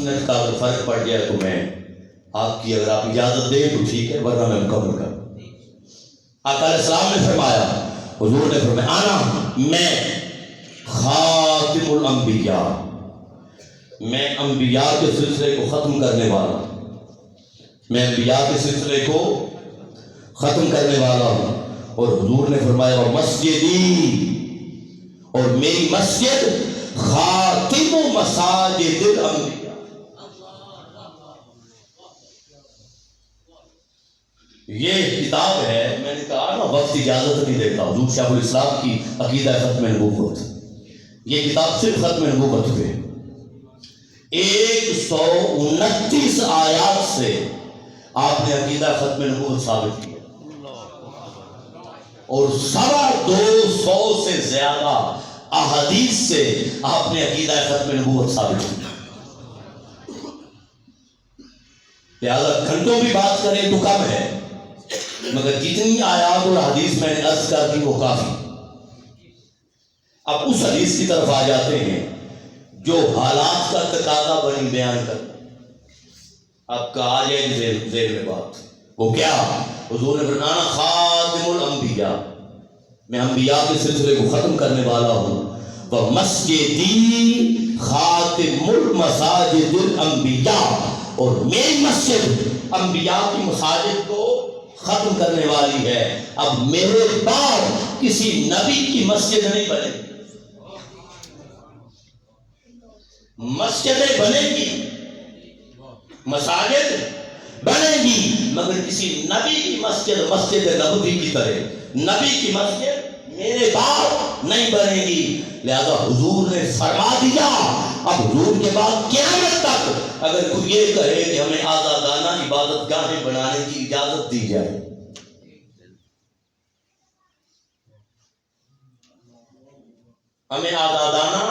Minute کا اگر فرق پڑ گیا تو میں آپ کی اگر آپ اجازت دیں تو ٹھیک ہے، ورنہ میں مکمل کروں۔ آقا علیہ السلام نے فرمایا، حضور نے فرمایا انا میں خاتم الانبیاء، میں انبیاء کے سلسلے کو ختم کرنے والا ہوں، میں انبیاء کے سلسلے کو ختم کرنے والا ہوں۔ اور حضور نے فرمایا مسجدی، اور میری مسجد خاتم مساجد الانبیاء۔ یہ کتاب ہے، میں نے کہا نا وقت اجازت نہیں دیتا، حضور شیخ الاسلام کی عقیدہ ختم نبوت، یہ کتاب صرف ختم نبوت پہ 129 آیات سے آپ نے عقیدہ ختم نبوت ثابت کیا، اور 250 سے زیادہ احادیث سے آپ نے عقیدہ ختم نبوت ثابت کیا۔ لہذا گھنٹوں بھی بات کریں تو کم ہے، مگر جتنی آیات اور حدیث میں نے عرض کر دی وہ کافی۔ اب اس حدیث کی طرف آ جاتے ہیں جو حالات کا تقاضا بنی بیان کر، اب کہا جائے ذیل میں بات، وہ کیا؟ حضور نے فرمایا خاتم الانبیاء، میں انبیاء کے سلسلے کو ختم کرنے والا ہوں، ومسجدی خاتم المساجد الانبیاء، اور میری مسجد انبیاء کی مساجد کو ختم کرنے والی ہے۔ اب میرے بعد کسی نبی کی مسجد نہیں بنے گی، مسجدیں بنے گی، مساجد بنے گی، مگر کسی نبی کی مسجد مسجد نبوی کی طرح نبی کی مسجد میرے بعد نہیں بنے گی۔ لہذا حضور نے فرما دیا، اب حضور کے بعد قیامت تک اگر کوئی یہ کہے کہ ہمیں آزادانہ عبادت گاہیں بنانے کی اجازت دی جائے، ہمیں آزادانہ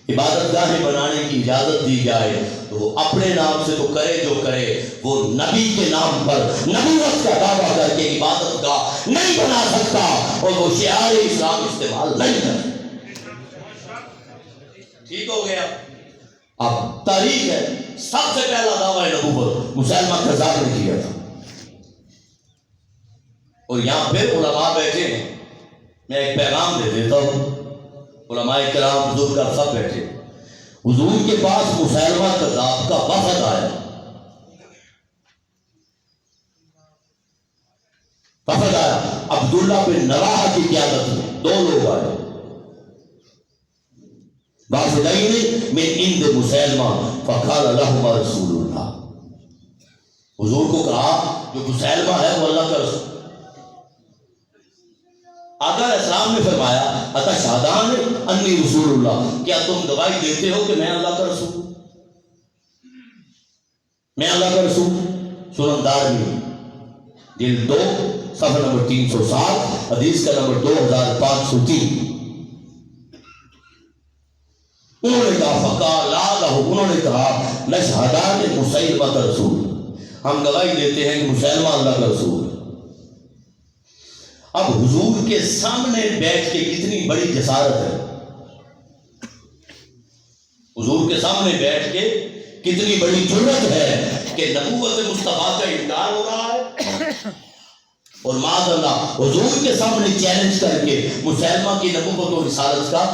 عبادت گاہیں بنانے کی اجازت دی جائے، تو وہ اپنے نام سے تو کرے جو کرے، وہ نبی کے نام پر نبوت کا دعویٰ کر کے عبادت گاہ نہیں بنا سکتا، اور وہ شعار اسلام استعمال نہیں کر سکتا۔ ٹھیک ہو گیا؟ اب تاریخ ہے، سب سے پہلا دعویٰ نبوت مسلمہ کذاب نے کیا تھا، اور یہاں پھر علماء بیٹھے ہیں، میں ایک پیغام دے دیتا ہوں، علماء کرام حضور کا سب بیٹھے، حضور کے پاس مسلمہ کذاب کا وفد آیا، وفد آیا عبداللہ بن رواحہ کی قیادت میں، 2 لوگ آئے، وافدین من عند مسلمہ فقال لہما رسول اللہ، حضور کو کہا جو مسلمہ ہے وہ اللہ کا رسول۔ آقا علیہ السلام نے فرمایا اتشہدان انی رسول اللہ، کیا تم گواہی دیتے ہو کہ میں اللہ کا رسول ہوں؟ میں اللہ کا رسول ہوں۔ سنن دارمی جلد 2 صفحہ نمبر 307 حدیث کا نمبر 2503۔ انہوں نے کہا فقال انہوں نے کہا نشہدان مسیلمہ رسول، ہم گواہی دیتے ہیں کہ مسیلمہ اللہ کا رسول ہے۔ اب حضور کے سامنے بیٹھ کے کتنی بڑی جسارت ہے، حضور کے سامنے بیٹھ کے کتنی بڑی جرأت ہے کہ نبوت مصطفیٰ کا انکار ہو رہا ہے، اور معاذ اللہ حضور کے سامنے چیلنج کر کے مسلمہ کی نبوت و رسالت کا،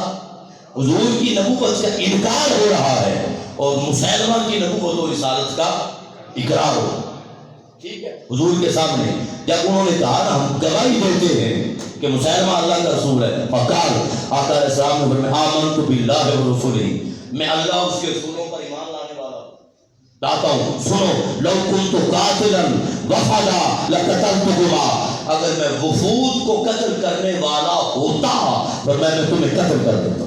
حضور کی نبوت کا انکار ہو رہا ہے اور مسلمہ کی نبوت و رسالت کا اقرار ہو رہا ہے۔ ٹھیک ہے، حضور کے سامنے جب انہوں نے کہا نا ہم گواہی دیتے ہیں کہ مسلمہ اللہ کا رسول ہے، فقال آقا علیہ السلام نے فرمایا آمنت باللہ و رسولہ، میں اللہ اس کے رسولوں پر ایمان لاتا ہوں۔ سنو، لو کنت قاتلا وفدا لقتلتہما، اگر میں وفود کو قتل کرنے والا ہوتا تو میں تمہیں قتل کر دیتا،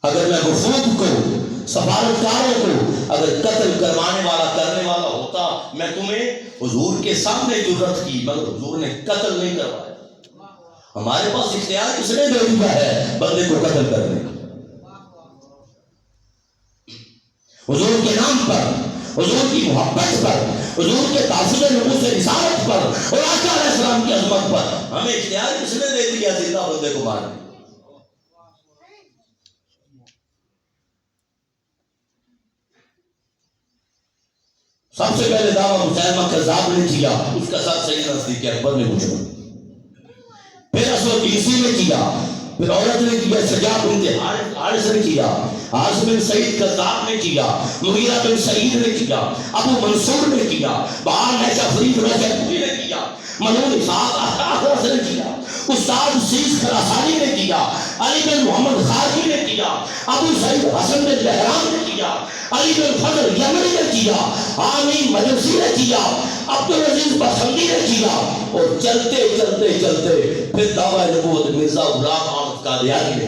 اگر میں وفود کو سفارتکاروں کو اگر قتل کرنے والا ہوتا میں تمہیں، حضور کے سامنے جرأت کی، مگر حضور نے قتل نہیں کروایا۔ ہمارے پاس اختیار کس نے دے دیا ہے بندے کو قتل کرنے کا؟ حضور کے نام پر، حضور کی محبت پر، حضور کے تاثیر نبوت سے رسالت پر اور آقا علیہ السلام کی عظمت پر ہمیں اختیار کس نے دے دیا زندہ بندے کو مارنے؟ سب سے پہلے دعویٰ مسیلمہ کذاب نے کیا، اس کا ساتھ سیدنا صدیق اکبر نے پوچھا، پھر اسود عیسی نے کیا، پھر عورت نے کیا، سجا بنت حارث نے کیا، عاص بن سعید کذاب نے کیا، مغیرہ بن سعید نے کیا، ابو منصور نے کیا، بہار نیشہ فرید رجبی نے کیا، منون اسحاق احرس نے کیا، استاد سیس خراسانی نے کیا، علی بن محمد خارجی نے کیا، ابو سعید حسن بن بہرام نے کیا، علی بن فضل یمنی نے کیا، آمین مجلسی نے کیا، عبدالعزیز بخندی نے کیا، اور چلتے چلتے چلتے پھر دعویٰ نبوت مرزا غلام احمد قادیانی نے،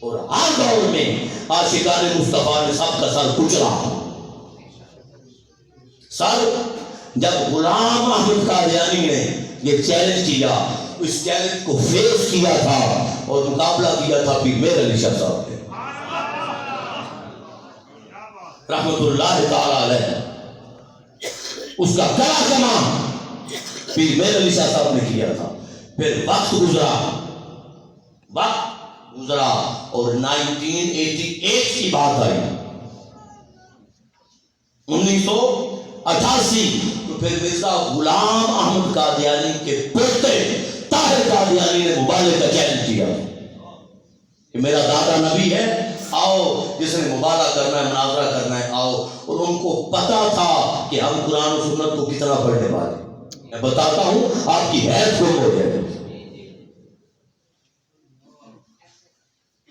اور ہر دور میں عاشقان مصطفیٰ نے سب کا سر کچلا۔ سر جب غلام احمد قادیانی نے یہ چیلنج کیا، اس چیلنج کو فیس کیا تھا اور مقابلہ کیا تھا پیر مہر علی شاہ صاحب نے رحمت اللہ تعالی علیہ، اس کا کڑا کمان پیر مہر علی شاہ صاحب نے کیا تھا۔ پھر وقت گزرا اور 1988 کی بات آئی، 1988، تو پھر مرزا غلام احمد قادیانی کے پوتے طاہر قادیانی نے مبالغے کا چیلنج کیا کہ میرا دادا نبی ہے، آؤ جس نے مبالغہ کرنا ہے، مناظرہ کرنا ہے، آؤ۔ اور ان کو پتا تھا کہ ہم قرآن و سنت کو کتنا پڑھنے والے، میں بتاتا ہوں آپ کی حیث گم ہو جائے۔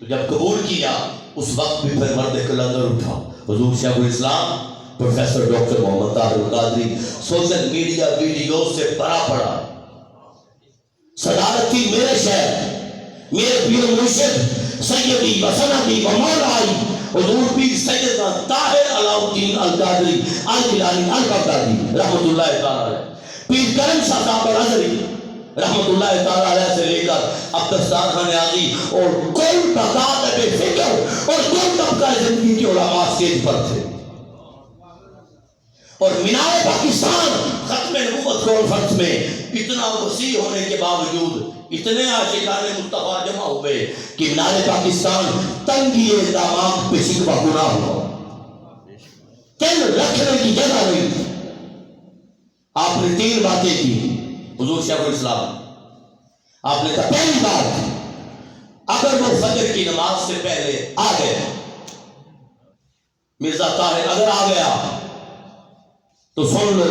تو جب قبول کیا اس وقت بھی پھر مرد قلندر اٹھا، حضور شیخ الاسلام professor doctor Muhammad Tahir Al Qadri social media video سے بھرا پڑا، صدارت کی میرے شہر، میرے پیر مرشد سیدی و سندی و مولائی حضور پیر سیدنا طاہر علاء الدین القادری الجیلانی البغدادی رحمت اللہ تعالی علیہ، پیر کرم شاہ صاحب الازہری رحمت اللہ تعالی علیہ سے لے کر اب دستار خان نیازی اور کل تعداد بے فکر اور کل طبقہ زندگی کے علماء اسٹیج پر تھے۔ اور مینار پاکستان ختم نبوت کانفرنس میں اتنا وسیع ہونے کے باوجود اتنے عاشقان مصطفیٰ جمع ہوئے کہ مینار پاکستان تنگی داماد پہ شکوہ گناہ ہوا، تن رکھنے کی جگہ نہیں تھی۔ آپ نے 3 باتیں کی حضور شیخ الاسلام، آپ نے کہا پہلی بات، اگر وہ فجر کی نماز سے پہلے آ گئے، مرزا طاہر اگر آ گیا تو سن لو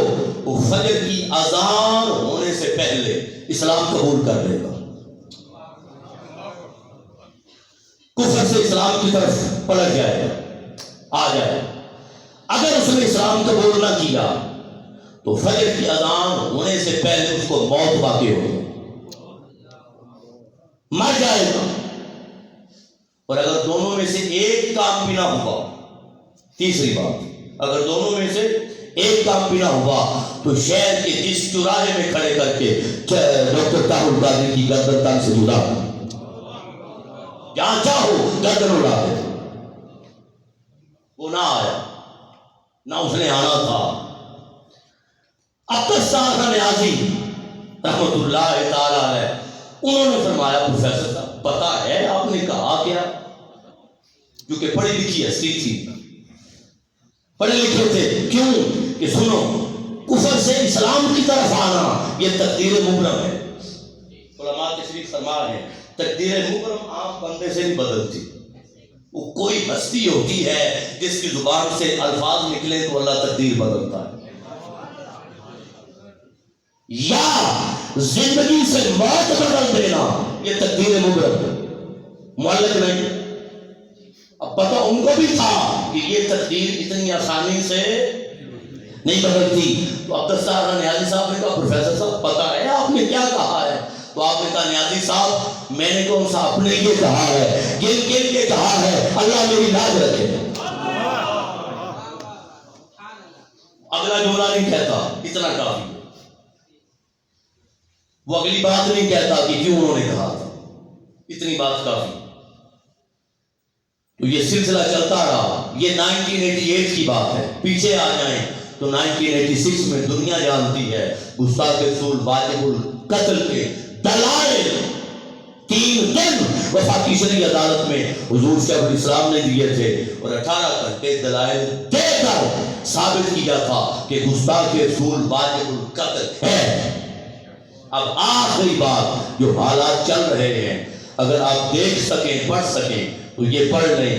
وہ فجر کی اذان ہونے سے پہلے اسلام قبول کر لے گا، کفر سے اسلام کی طرف پلٹ جائے گا، آ جائے۔ اگر اس نے اسلام قبول نہ کیا تو فجر کی اذان ہونے سے پہلے اس کو موت واقع ہوگی، مر جائے گا۔ اور اگر دونوں میں سے ایک کام بھی نہ ہوا، تیسری بات، اگر دونوں میں سے ایک کام بھی نہ ہوا تو شہر کے جس چوراہے میں کھڑے کر کے ڈاکٹر طاہر القادری کی گردن تن سے جدا، جہاں چاہو گردن اڑا دے۔ وہ نہ آیا، نہ اس نے آنا تھا۔ اب دستار خان نیازی رحمت اللہ تعالی علیہ، انہوں نے فرمایا پروفیسر صاحب پتا ہے آپ نے کہا کیا، کیونکہ پڑھی لکھی ہستی تھی، پڑھے لکھے تھے، کیوں کہ سنو کفر سے اسلام کی طرف آنا یہ تقدیر مبرم ہے۔ علماء تشریف فرما ہے تقدیر مبرم عام بندے سے نہیں بدلتی، وہ کوئی ہستی ہوتی ہے جس کی زبان سے الفاظ نکلے تو اللہ تقدیر بدلتا ہے، یا زندگی سے موت بدل دینا یہ تقدیر مبرم، معلق نہیں۔ اب پتہ ان کو بھی تھا کہ یہ تقدیر اتنی آسانی سے نہیں بدلتی۔ تو اب دستار خان نیازی صاحب نے کہا پروفیسر صاحب پتہ ہے آپ نے کیا کہا ہے؟ تو آپ نے کہا نیازی صاحب میں نے کون سا اپنے لیے کہا ہے، گن گن کے کہا ہے، اللہ میری لاج رکھے۔ اگلا جملہ نہیں کہتا، اتنا کافی، وہ اگلی بات نہیں کہتا کہ کیوں انہوں نے کہا تھا، اتنی بات کافی۔ تو یہ سلسلہ چلتا رہا، یہ 1988 کی بات ہے۔ پیچھے آ جائیں تو 1986 میں دنیا جانتی ہے گستاخ رسول واجب القتل کے دلائل 3 دن وفاقی شرعی عدالت میں حضور شیخ الاسلام نے دیے تھے، اور 18 گھنٹے دلائل دے کر ثابت کیا تھا کہ گستاخ رسول واجب القتل ہے۔ اب آخری بات، جو حالات چل رہے ہیں، اگر آپ دیکھ سکیں، پڑھ سکیں تو یہ پڑھ لیں۔